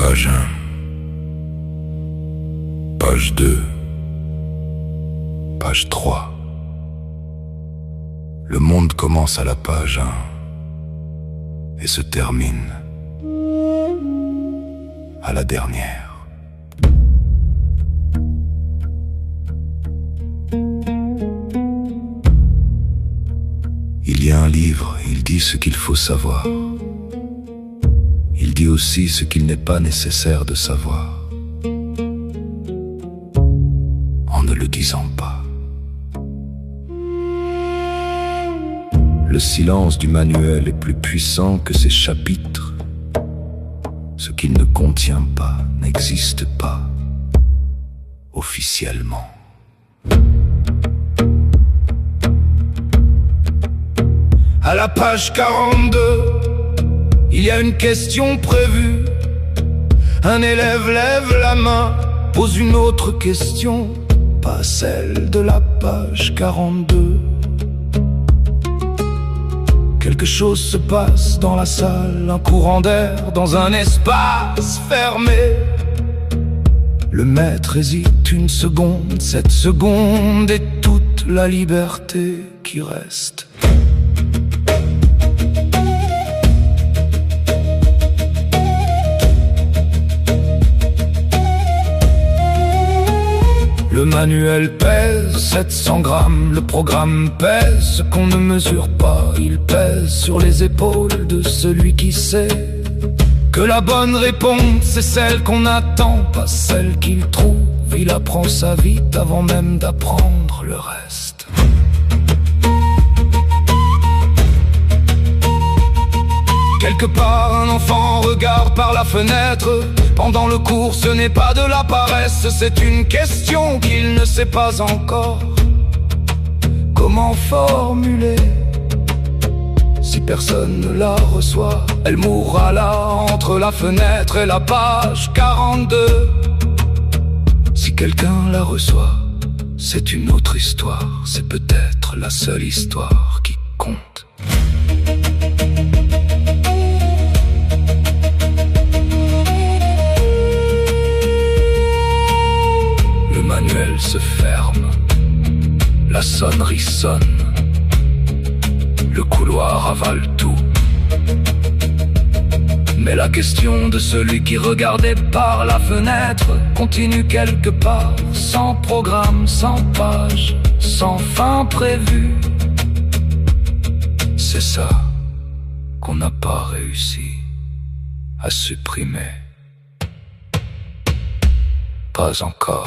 Page 1, page 2, page 3. Le monde commence à la page 1 et se termine à la dernière. Il y a un livre, il dit ce qu'il faut savoir. Il dit aussi ce qu'il n'est pas nécessaire de savoir, en ne le disant pas. Le silence du manuel est plus puissant que ses chapitres. Ce qu'il ne contient pas n'existe pas officiellement. À la page 42, il y a une question prévue. Un élève lève la main, pose une autre question, pas celle de la page 42. Quelque chose se passe dans la salle, un courant d'air dans un espace fermé. Le maître hésite une seconde, cette seconde est toute la liberté qui reste. Le manuel pèse 700 grammes, le programme pèse ce qu'on ne mesure pas. Il pèse sur les épaules de celui qui sait que la bonne réponse c'est celle qu'on attend, pas celle qu'il trouve. Il apprend ça vite avant même d'apprendre le reste. Quelque part un enfant regarde par la fenêtre. Pendant le cours ce n'est pas de la paresse, c'est une question qu'il ne sait pas encore comment formuler. Si personne ne la reçoit, elle mourra là entre la fenêtre et la page 42. Si quelqu'un la reçoit, c'est une autre histoire, c'est peut-être la seule histoire qui compte. Le manuel se ferme, la sonnerie sonne, le couloir avale tout. Mais la question de celui qui regardait par la fenêtre continue quelque part, sans programme, sans page, sans fin prévue. C'est ça qu'on n'a pas réussi à supprimer. Pas encore.